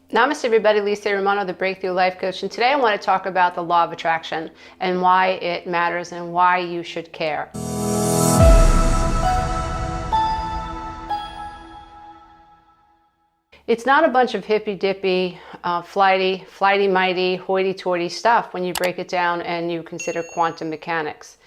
Namaste everybody, Lisa Romano, the Breakthrough Life Coach, and today I want to talk about the law of attraction and why it matters and why you should care. It's not a bunch of hippy-dippy, flighty-mighty, hoity-toity stuff when you break it down and you consider quantum mechanics.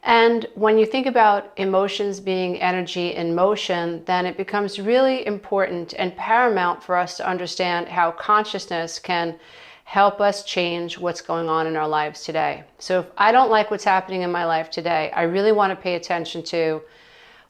And when you think about emotions being energy in motion, then it becomes really important and paramount for us to understand how consciousness can help us change what's going on in our lives today. So if I don't like what's happening in my life today, I really want to pay attention to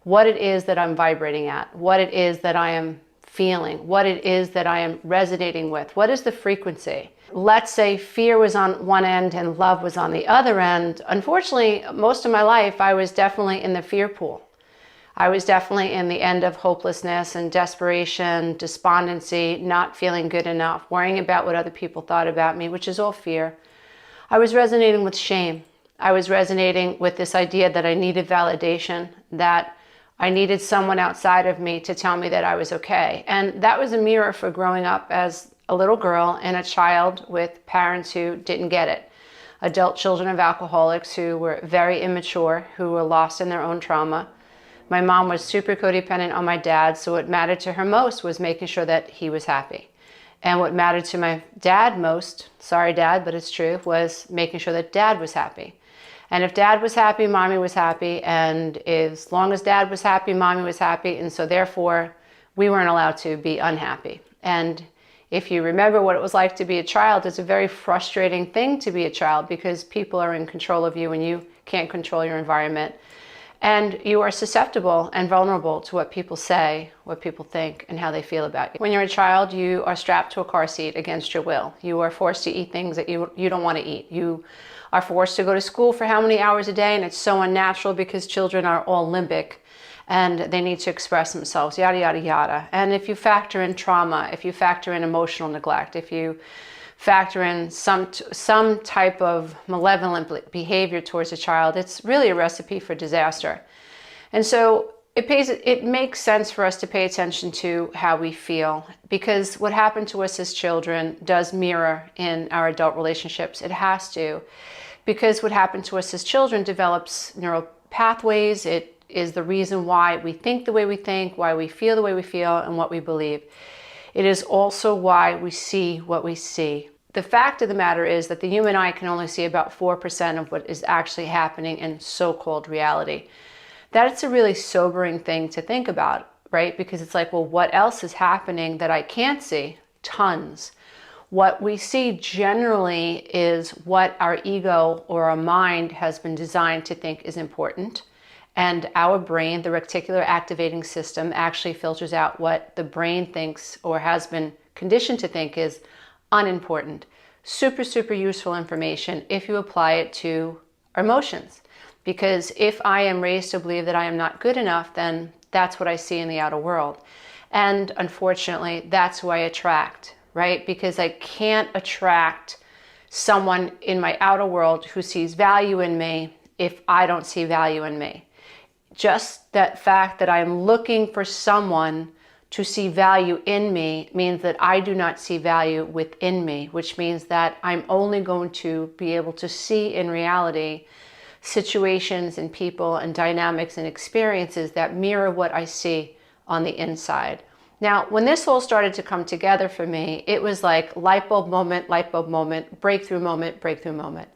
what it is that I'm vibrating at, what it is that I am feeling, what it is that I am resonating with, what is the frequency. Let's say fear was on one end and love was on the other end. Unfortunately, most of my life, I was definitely in the fear pool. I was definitely in the end of hopelessness and desperation, despondency, not feeling good enough, worrying about what other people thought about me, which is all fear. I was resonating with shame. I was resonating with this idea that I needed validation, that I needed someone outside of me to tell me that I was okay. And that was a mirror for growing up as a little girl and a child with parents who didn't get it. Adult children of alcoholics who were very immature, who were lost in their own trauma. My mom was super codependent on my dad, so what mattered to her most was making sure that he was happy. And what mattered to my dad most, sorry dad, but it's true, was making sure that dad was happy. And if dad was happy, mommy was happy. And as long as dad was happy, mommy was happy. And so therefore, we weren't allowed to be unhappy. And if you remember what it was like to be a child, it's a very frustrating thing to be a child because people are in control of you and you can't control your environment. And you are susceptible and vulnerable to what people say, what people think, and how they feel about you. When you're a child, you are strapped to a car seat against your will. You are forced to eat things that you don't want to eat. You are forced to go to school for how many hours a day, and it's so unnatural because children are all limbic and they need to express themselves, yada, yada, yada. And if you factor in trauma, if you factor in emotional neglect, if you factor in some type of malevolent behavior towards a child, it's really a recipe for disaster. And so it makes sense for us to pay attention to how we feel, because what happened to us as children does mirror in our adult relationships. It has to, because what happened to us as children develops neural pathways. It is the reason why we think the way we think, why we feel the way we feel, and what we believe. It is also why we see what we see. The fact of the matter is that the human eye can only see about 4% of what is actually happening in so-called reality. That's a really sobering thing to think about, right? Because it's like, well, what else is happening that I can't see? Tons. What we see generally is what our ego or our mind has been designed to think is important. And our brain, the reticular activating system, actually filters out what the brain thinks or has been conditioned to think is unimportant. Super, super useful information if you apply it to emotions. Because if I am raised to believe that I am not good enough, then that's what I see in the outer world. And unfortunately, that's who I attract, right? Because I can't attract someone in my outer world who sees value in me if I don't see value in me. Just that fact that I'm looking for someone to see value in me means that I do not see value within me, which means that I'm only going to be able to see in reality situations and people and dynamics and experiences that mirror what I see on the inside. Now, when this all started to come together for me, it was like light bulb moment, breakthrough moment, breakthrough moment.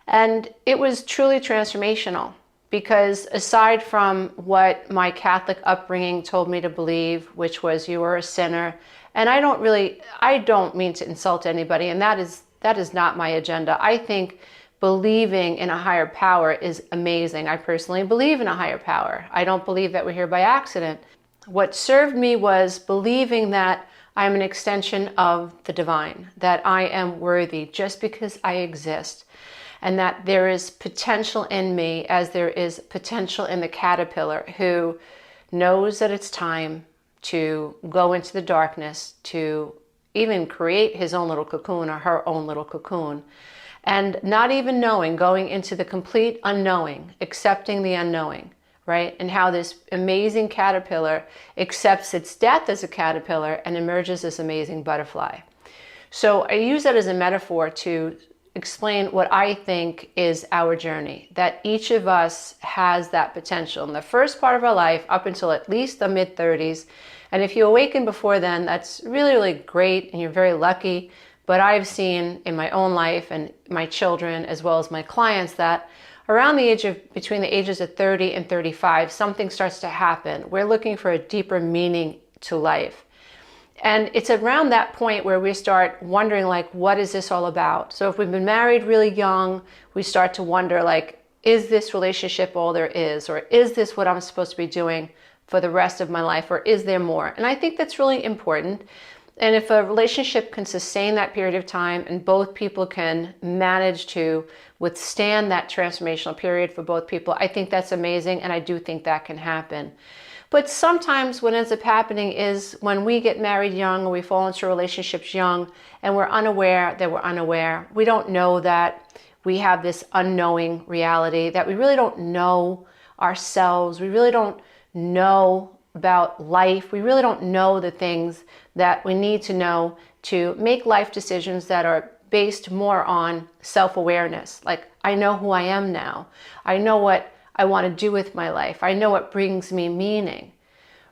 And it was truly transformational. Because aside from what my Catholic upbringing told me to believe, which was you are a sinner, and I don't mean to insult anybody, and that is not my agenda. I think believing in a higher power is amazing. I personally believe in a higher power. I don't believe that we're here by accident. What served me was believing that I am an extension of the divine, that I am worthy just because I exist. And that there is potential in me as there is potential in the caterpillar who knows that it's time to go into the darkness, to even create his own little cocoon or her own little cocoon. And not even knowing, going into the complete unknowing, accepting the unknowing, right? And how this amazing caterpillar accepts its death as a caterpillar and emerges this amazing butterfly. So I use that as a metaphor to explain what I think is our journey, that each of us has that potential in the first part of our life up until at least the mid-30s. And if you awaken before then, that's really, really great and you're very lucky. But I've seen in my own life and my children as well as my clients that around between the ages of 30 and 35, something starts to happen. We're looking for a deeper meaning to life. And it's around that point where we start wondering, like, what is this all about? So if we've been married really young, we start to wonder, like, is this relationship all there is? Or is this what I'm supposed to be doing for the rest of my life? Or is there more? And I think that's really important. And if a relationship can sustain that period of time and both people can manage to withstand that transformational period for both people, I think that's amazing. And I do think that can happen. But sometimes what ends up happening is when we get married young or we fall into relationships young and we're unaware that we're unaware, we don't know that we have this unknowing reality, that we really don't know ourselves, we really don't know about life, we really don't know the things that we need to know to make life decisions that are based more on self-awareness. Like, I know who I am now. I know what I want to do with my life. I know what brings me meaning,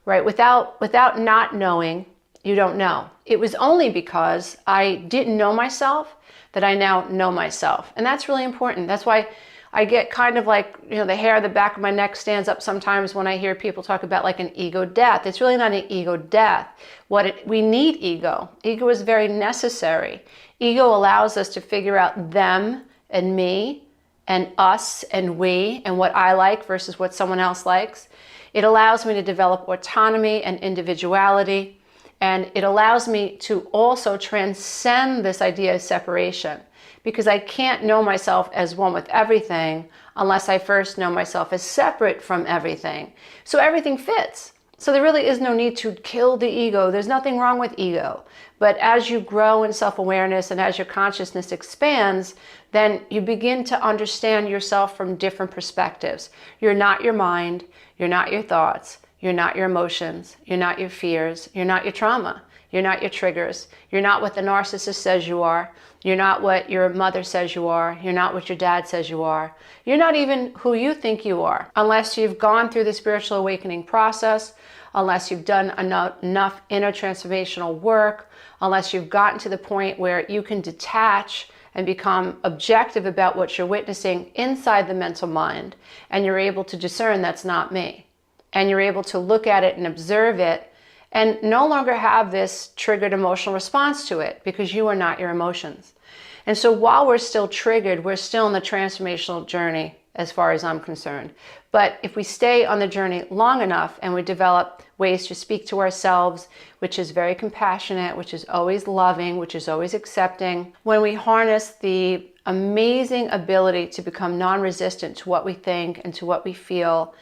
right? Without not knowing, you don't know. It was only because I didn't know myself that I now know myself. And that's really important. That's why I get kind of like, the hair on the back of my neck stands up sometimes when I hear people talk about like an ego death. It's really not an ego death. We need ego. Ego is very necessary. Ego allows us to figure out them and me and us and we and what I like versus what someone else likes. It allows me to develop autonomy and individuality, and it allows me to also transcend this idea of separation, because I can't know myself as one with everything unless I first know myself as separate from everything. So everything fits. So there really is no need to kill the ego. There's nothing wrong with ego. But as you grow in self-awareness and as your consciousness expands, then you begin to understand yourself from different perspectives. You're not your mind, you're not your thoughts, you're not your emotions, you're not your fears, you're not your trauma, you're not your triggers, you're not what the narcissist says you are, you're not what your mother says you are, you're not what your dad says you are, you're not even who you think you are, unless you've gone through the spiritual awakening process, unless you've done enough inner transformational work, unless you've gotten to the point where you can detach and become objective about what you're witnessing inside the mental mind, and you're able to discern that's not me. And you're able to look at it and observe it and no longer have this triggered emotional response to it, because you are not your emotions. And so while we're still triggered, we're still in the transformational journey as far as I'm concerned. But if we stay on the journey long enough and we develop ways to speak to ourselves, which is very compassionate, which is always loving, which is always accepting, when we harness the amazing ability to become non-resistant to what we think and to what we feel,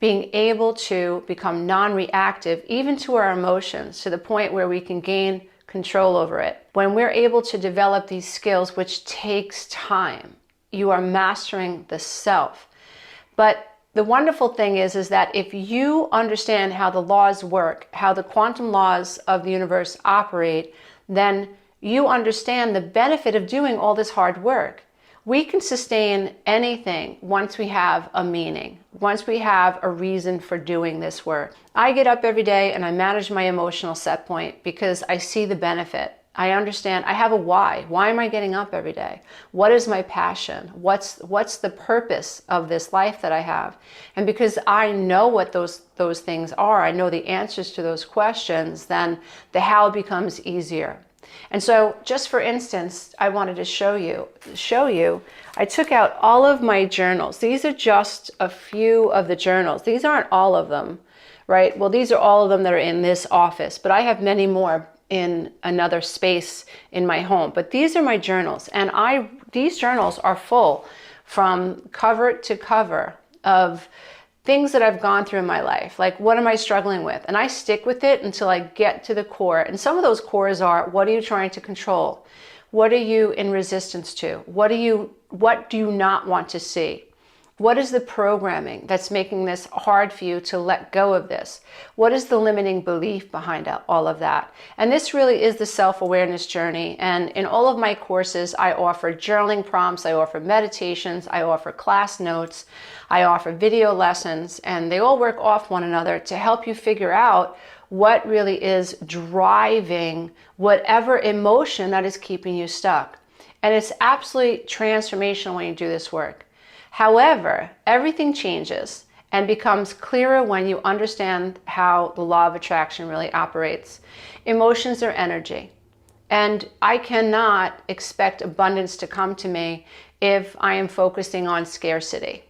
being able to become non-reactive even to our emotions, to the point where we can gain control over it. When we're able to develop these skills, which takes time, you are mastering the self. But the wonderful thing is that if you understand how the laws work, how the quantum laws of the universe operate, then you understand the benefit of doing all this hard work. We can sustain anything once we have a meaning, once we have a reason for doing this work. I get up every day and I manage my emotional set point because I see the benefit. I understand, I have a why. Why am I getting up every day? What is my passion? What's the purpose of this life that I have? And because I know what those things are, I know the answers to those questions, then the how becomes easier. And so just for instance, I wanted to show you, I took out all of my journals. These are just a few of the journals. These aren't all of them, right? Well, these are all of them that are in this office, but I have many more in another space in my home. But these are my journals, and these journals are full from cover to cover of things that I've gone through in my life. Like, what am I struggling with? And I stick with it until I get to the core. And some of those cores are, what are you trying to control? What are you in resistance to? What do you not want to see? What is the programming that's making this hard for you to let go of this? What is the limiting belief behind all of that? And this really is the self-awareness journey. And in all of my courses, I offer journaling prompts, I offer meditations, I offer class notes, I offer video lessons, and they all work off one another to help you figure out what really is driving whatever emotion that is keeping you stuck. And it's absolutely transformational when you do this work. However, everything changes and becomes clearer when you understand how the law of attraction really operates. Emotions are energy, and I cannot expect abundance to come to me if I am focusing on scarcity,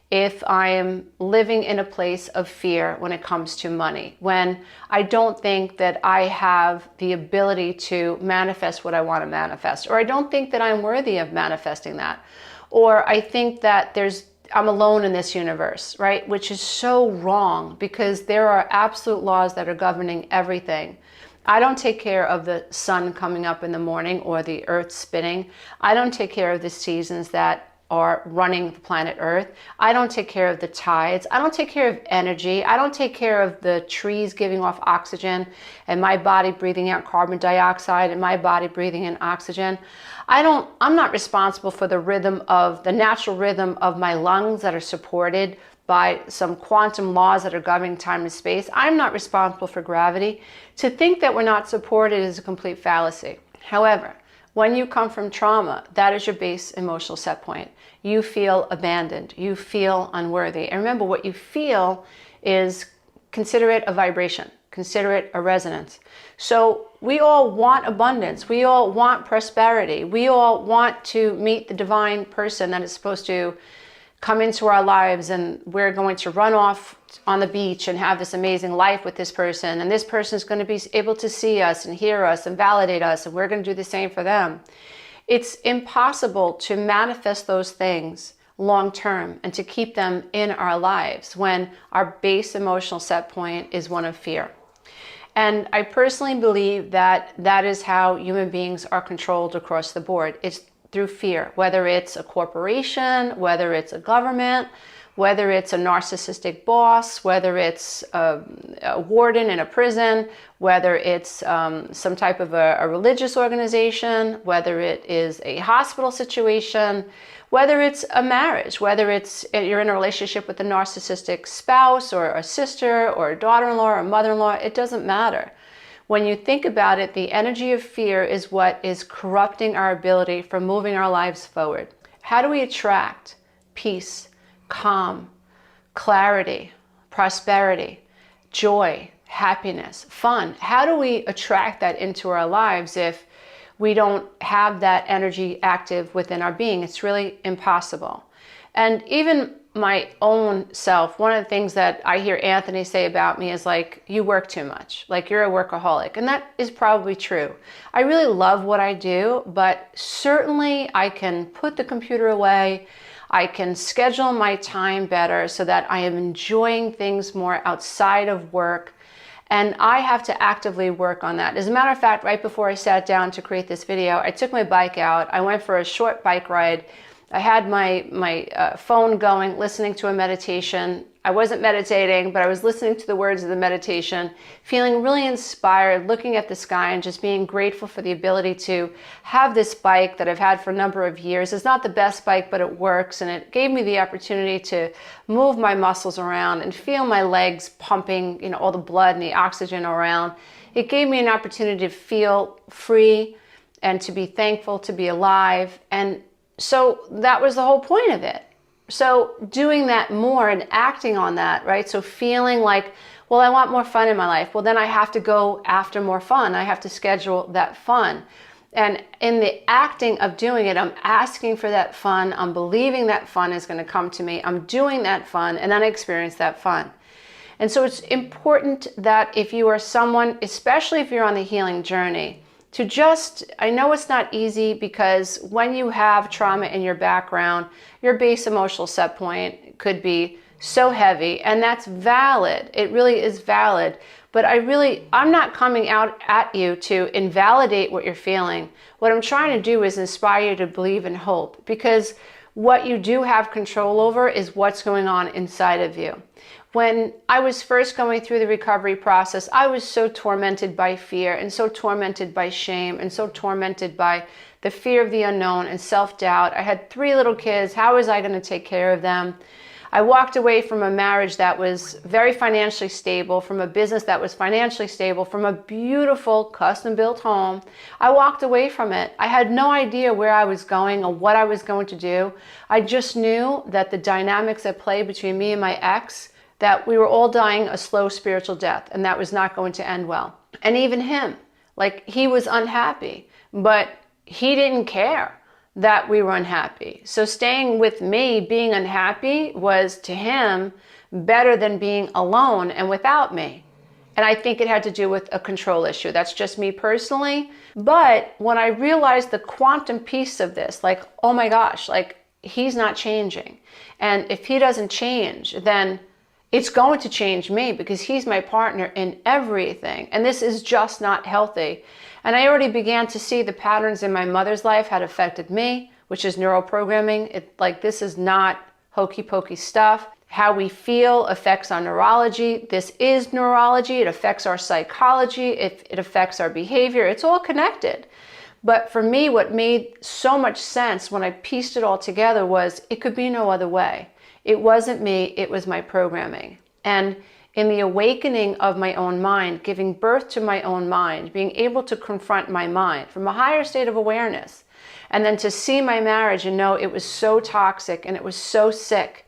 if I am living in a place of fear when it comes to money, when I don't think that I have the ability to manifest what I want to manifest, or I don't think that I'm worthy of manifesting that. Or I think that I'm alone in this universe, right? Which is so wrong, because there are absolute laws that are governing everything. I don't take care of the sun coming up in the morning or the earth spinning. I don't take care of the seasons that are running the planet Earth. I don't take care of the tides. I don't take care of energy. I don't take care of the trees giving off oxygen and my body breathing out carbon dioxide and my body breathing in oxygen. I'm not responsible for the natural rhythm of my lungs that are supported by some quantum laws that are governing time and space. I'm not responsible for gravity. To think that we're not supported is a complete fallacy. However, when you come from trauma, that is your base emotional set point. You feel abandoned. You feel unworthy. And remember, what you feel is, consider it a vibration. Consider it a resonance. So we all want abundance. We all want prosperity. We all want to meet the divine person that is supposed to come into our lives, and we're going to run off on the beach and have this amazing life with this person, and this person is going to be able to see us and hear us and validate us, and we're going to do the same for them. It's impossible to manifest those things long term and to keep them in our lives when our base emotional set point is one of fear. And I personally believe that that is how human beings are controlled across the board. It's through fear, whether it's a corporation, whether it's a government, whether it's a narcissistic boss, whether it's a warden in a prison, whether it's some type of a religious organization, whether it is a hospital situation, whether it's a marriage, whether it's you're in a relationship with a narcissistic spouse or a sister or a daughter-in-law or a mother-in-law, it doesn't matter. When you think about it, the energy of fear is what is corrupting our ability for moving our lives forward. How do we attract peace, calm, clarity, prosperity, joy, happiness, fun? How do we attract that into our lives if we don't have that energy active within our being? It's really impossible. And even my own self, one of the things that I hear Anthony say about me is like, you work too much, like you're a workaholic. And that is probably true. I really love what I do, but certainly I can put the computer away. I can schedule my time better so that I am enjoying things more outside of work. And I have to actively work on that. As a matter of fact, right before I sat down to create this video, I took my bike out. I went for a short bike ride. I had my phone going, listening to a meditation. I wasn't meditating, but I was listening to the words of the meditation, feeling really inspired, looking at the sky and just being grateful for the ability to have this bike that I've had for a number of years. It's not the best bike, but it works, and it gave me the opportunity to move my muscles around and feel my legs pumping, all the blood and the oxygen around. It gave me an opportunity to feel free and to be thankful to be alive. And so that was the whole point of it. So doing that more and acting on that, right? So feeling like, well, I want more fun in my life. Well, then I have to go after more fun. I have to schedule that fun. And in the acting of doing it, I'm asking for that fun. I'm believing that fun is going to come to me. I'm doing that fun, and then I experience that fun. And so it's important that if you are someone, especially if you're on the healing journey, to just, I know it's not easy, because when you have trauma in your background, your base emotional set point could be so heavy, and that's valid. It really is valid. But I'm not coming out at you to invalidate what you're feeling. What I'm trying to do is inspire you to believe in hope, because What you do have control over is what's going on inside of you. When I was first going through the recovery process, I was so tormented by fear and so tormented by shame and so tormented by the fear of the unknown and self-doubt. I had 3 little kids. How was I going to take care of them? I walked away from a marriage that was very financially stable, from a business that was financially stable, from a beautiful custom-built home. I walked away from it. I had no idea where I was going or what I was going to do. I just knew that the dynamics at play between me and my ex, that we were all dying a slow spiritual death, and that was not going to end well. And even him, like, he was unhappy, but he didn't care that we were unhappy. So staying with me, being unhappy, was to him better than being alone and without me. And I think it had to do with a control issue. That's just me personally. But when I realized the quantum piece of this, like, oh my gosh, like, he's not changing. And if he doesn't change, then it's going to change me, because he's my partner in everything. And this is just not healthy. And I already began to see the patterns in my mother's life had affected me, which is neuroprogramming. This is not hokey pokey stuff. How we feel affects our neurology. This is neurology. It affects our psychology. It affects our behavior. It's all connected. But for me, what made so much sense when I pieced it all together was it could be no other way. It wasn't me, it was my programming. And in the awakening of my own mind, giving birth to my own mind, being able to confront my mind from a higher state of awareness, and then to see my marriage and know it was so toxic and it was so sick,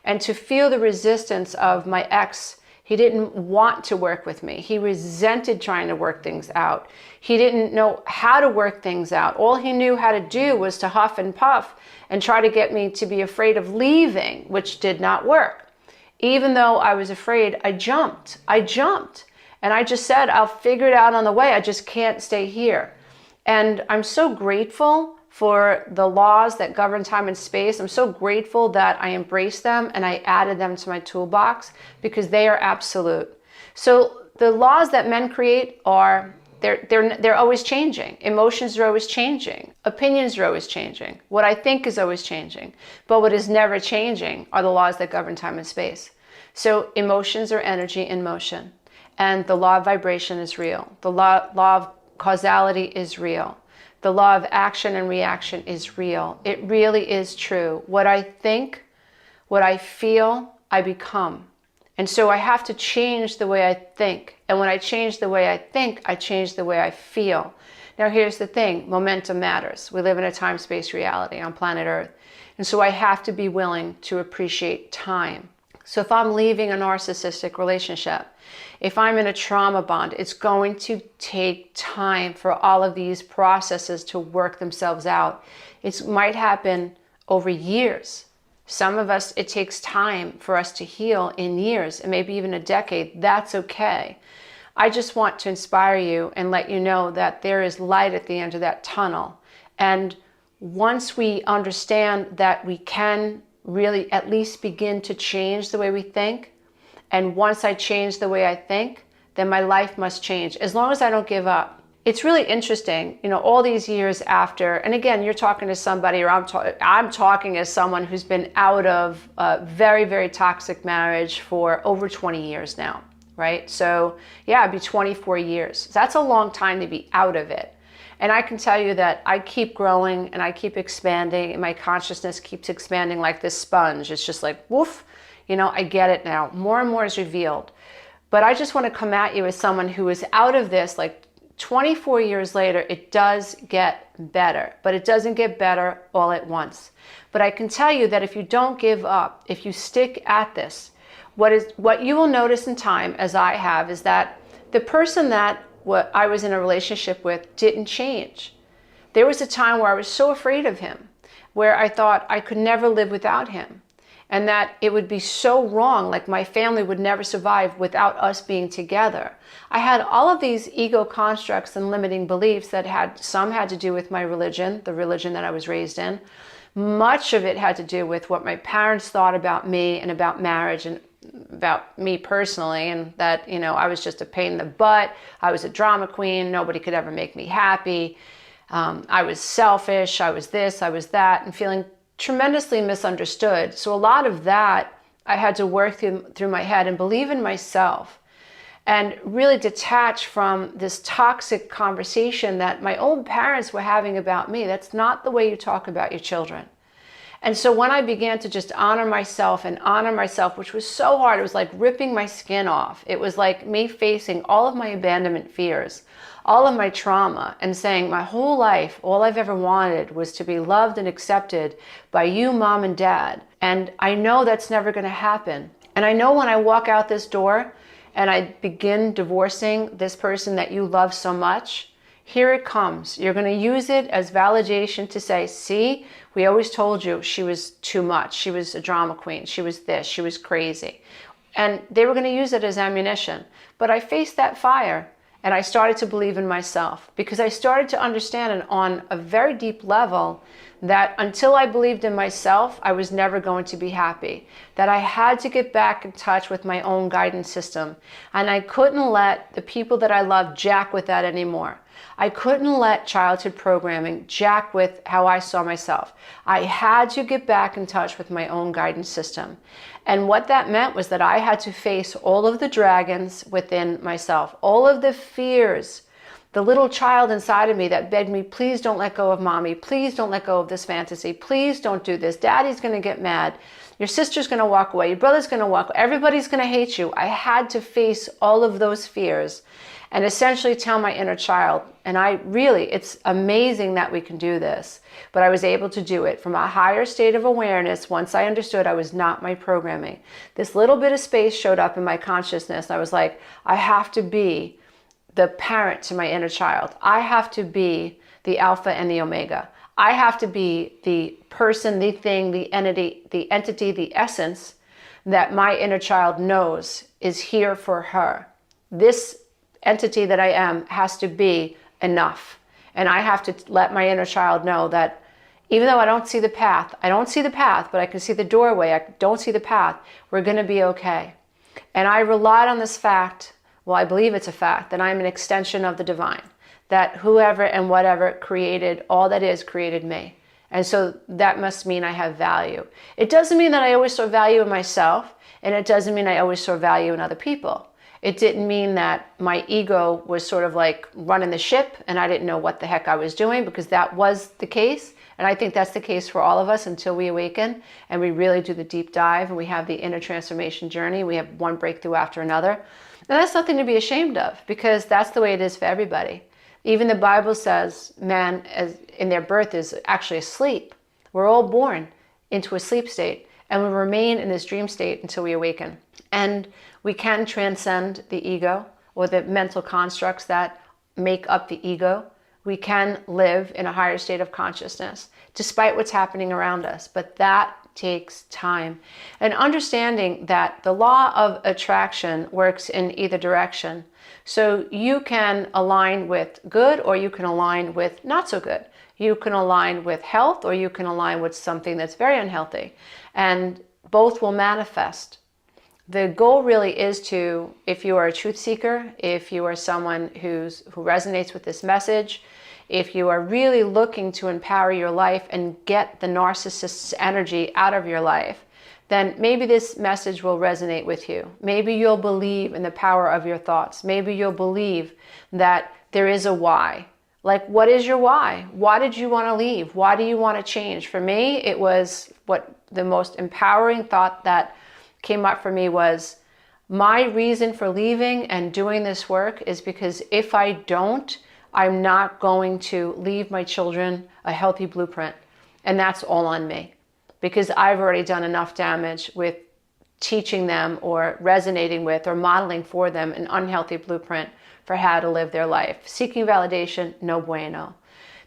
and to feel the resistance of my ex. He didn't want to work with me. He resented trying to work things out. He didn't know how to work things out. All he knew how to do was to huff and puff and try to get me to be afraid of leaving, which did not work. Even though I was afraid, I jumped. And I just said, I'll figure it out on the way. I just can't stay here. And I'm so grateful for the laws that govern time and space. I'm so grateful that I embraced them and I added them to my toolbox, because they are absolute. So the laws that men create are, they're always changing. Emotions are always changing. Opinions are always changing. What I think is always changing. But what is never changing are the laws that govern time and space. So emotions are energy in motion. And the law of vibration is real. The law of causality is real. The law of action and reaction is real. It really is true. What I think, what I feel, I become. And so I have to change the way I think. And when I change the way I think, I change the way I feel. Now here's the thing, momentum matters. We live in a time-space reality on planet Earth. And so I have to be willing to appreciate time. So if I'm leaving a narcissistic relationship, if I'm in a trauma bond, it's going to take time for all of these processes to work themselves out. It might happen over years. Some of us, it takes time for us to heal in years, and maybe even a decade. That's okay. I just want to inspire you and let you know that there is light at the end of that tunnel. And once we understand that we can really at least begin to change the way we think, and once I change the way I think, then my life must change, as long as I don't give up. It's really interesting, all these years after, and again, you're talking to somebody, or I'm talking as someone who's been out of a very, very toxic marriage for over 20 years now, right? So yeah, it'd be 24 years. That's a long time to be out of it. And I can tell you that I keep growing and I keep expanding, and my consciousness keeps expanding like this sponge. It's just like, woof, I get it now. More and more is revealed. But I just want to come at you as someone who is out of this, like 24 years later. It does get better, but it doesn't get better all at once. But I can tell you that if you don't give up, if you stick at this, what you will notice in time, as I have, is that the person that I was in a relationship with didn't change. There was a time where I was so afraid of him, where I thought I could never live without him, and that it would be so wrong, like my family would never survive without us being together. I had all of these ego constructs and limiting beliefs that some had to do with my religion, the religion that I was raised in. Much of it had to do with what my parents thought about me and about marriage and about me personally, and that, I was just a pain in the butt. I was a drama queen. Nobody could ever make me happy. I was selfish. I was this, I was that, and feeling tremendously misunderstood. So a lot of that I had to work through my head and believe in myself and really detach from this toxic conversation that my own parents were having about me. That's not the way you talk about your children. And so when I began to just honor myself, which was so hard, it was like ripping my skin off. It was like me facing all of my abandonment fears, all of my trauma, and saying my whole life, all I've ever wanted was to be loved and accepted by you, mom and dad. And I know that's never going to happen. And I know when I walk out this door and I begin divorcing this person that you love so much, here it comes. You're going to use it as validation to say, see, we always told you she was too much. She was a drama queen. She was this. She was crazy. And they were going to use it as ammunition. But I faced that fire and I started to believe in myself because I started to understand on a very deep level that until I believed in myself, I was never going to be happy. That I had to get back in touch with my own guidance system. And I couldn't let the people that I loved jack with that anymore. I couldn't let childhood programming jack with how I saw myself. I had to get back in touch with my own guidance system. And what that meant was that I had to face all of the dragons within myself, all of the fears, the little child inside of me that begged me, please don't let go of mommy. Please don't let go of this fantasy. Please don't do this. Daddy's going to get mad. Your sister's going to walk away. Your brother's going to walk away. Everybody's going to hate you. I had to face all of those fears and essentially tell my inner child. And it's amazing that we can do this, but I was able to do it from a higher state of awareness once I understood I was not my programming. This little bit of space showed up in my consciousness. I was like, I have to be the parent to my inner child. I have to be the alpha and the omega. I have to be the person, the thing, the entity, the essence that my inner child knows is here for her. This entity that I am has to be enough. And I have to let my inner child know that even though I don't see the path, but I can see the doorway, I don't see the path, we're going to be okay. And I relied on this fact, well, I believe it's a fact, that I'm an extension of the divine, that whoever and whatever created all that is created me. And so that must mean I have value. It doesn't mean that I always saw value in myself, and it doesn't mean I always saw value in other people. It didn't mean that my ego was sort of like running the ship and I didn't know what the heck I was doing, because that was the case. And I think that's the case for all of us until we awaken and we really do the deep dive and we have the inner transformation journey. We have one breakthrough after another. And that's nothing to be ashamed of, because that's the way it is for everybody. Even the Bible says man in their birth is actually asleep. We're all born into a sleep state and we remain in this dream state until we awaken. And we can transcend the ego or the mental constructs that make up the ego. We can live in a higher state of consciousness despite what's happening around us, but that takes time. And understanding that the law of attraction works in either direction. So you can align with good or you can align with not so good. You can align with health or you can align with something that's very unhealthy. And both will manifest. The goal really is to, if you are a truth seeker, if you are someone who resonates with this message, if you are really looking to empower your life and get the narcissist's energy out of your life, then maybe this message will resonate with you. Maybe you'll believe in the power of your thoughts. Maybe you'll believe that there is a why. Like, what is your why? Why did you want to leave? Why do you want to change? For me, it was the most empowering thought that came up for me was, my reason for leaving and doing this work is because if I don't, I'm not going to leave my children a healthy blueprint. And that's all on me, because I've already done enough damage with teaching them or resonating with or modeling for them an unhealthy blueprint for how to live their life. Seeking validation, no bueno.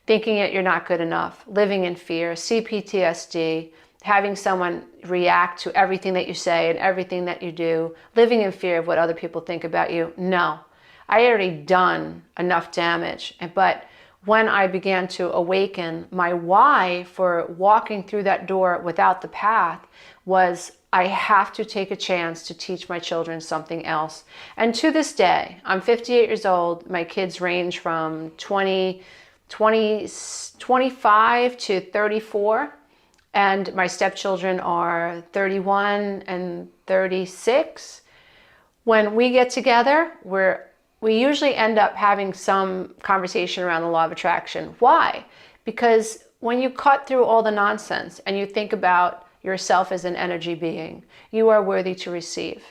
Thinking that you're not good enough, living in fear, CPTSD, having someone react to everything that you say and everything that you do, living in fear of what other people think about you. No, I had already done enough damage. But when I began to awaken, my why for walking through that door without the path was, I have to take a chance to teach my children something else. And to this day, I'm 58 years old. My kids range from 25 to 34. and my stepchildren are 31 and 36. When we get together, we usually end up having some conversation around the law of attraction. Why? Because when you cut through all the nonsense and you think about yourself as an energy being, you are worthy to receive.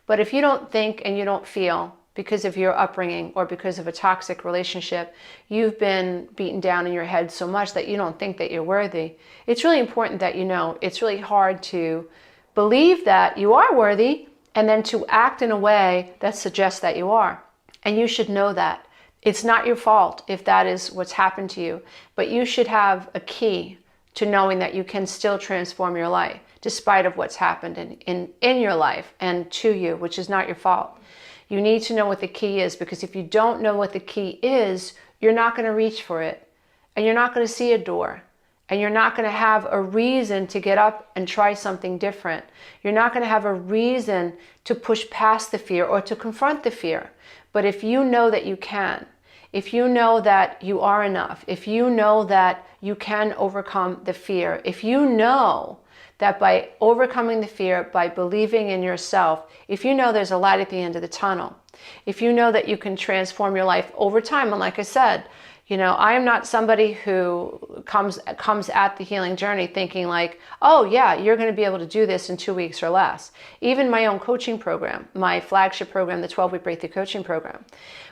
But if you don't think and you don't feel, because of your upbringing or because of a toxic relationship, you've been beaten down in your head so much that you don't think that you're worthy, it's really important that you know it's really hard to believe that you are worthy and then to act in a way that suggests that you are. And you should know that. It's not your fault if that is what's happened to you, but you should have a key to knowing that you can still transform your life despite of what's happened in your life and to you, which is not your fault. You need to know what the key is, because if you don't know what the key is, you're not going to reach for it, and you're not going to see a door, and you're not going to have a reason to get up and try something different. You're not going to have a reason to push past the fear or to confront the fear. But if you know that you can, if you know that you are enough, if you know that you can overcome the fear, if you know that by overcoming the fear, by believing in yourself, if you know there's a light at the end of the tunnel, if you know that you can transform your life over time, and like I said, you know, I am not somebody who comes at the healing journey thinking like, oh yeah, you're going to be able to do this in 2 weeks or less. Even my own coaching program, my flagship program, the 12-week Breakthrough Coaching Program,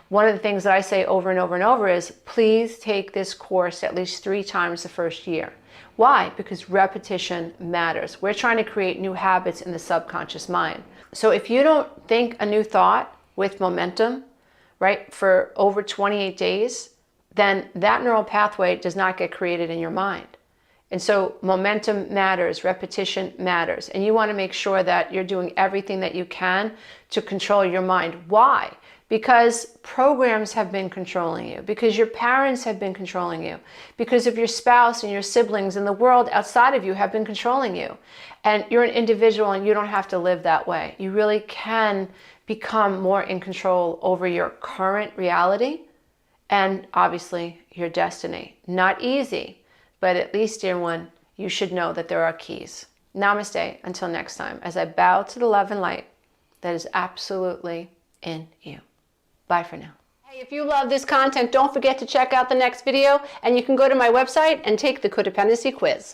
one of the things that I say over and over and over is, please take this course at least 3 times the first year. Why? Because repetition matters. We're trying to create new habits in the subconscious mind. So if you don't think a new thought with momentum, right, for over 28 days, then that neural pathway does not get created in your mind. And so momentum matters, repetition matters, and you want to make sure that you're doing everything that you can to control your mind. Why? Because programs have been controlling you, because your parents have been controlling you, because of your spouse and your siblings and the world outside of you have been controlling you. And you're an individual and you don't have to live that way. You really can become more in control over your current reality and obviously your destiny. Not easy, but at least, dear one, you should know that there are keys. Namaste, until next time, as I bow to the love and light that is absolutely in you. Bye for now. Hey, if you love this content, don't forget to check out the next video, and you can go to my website and take the codependency quiz.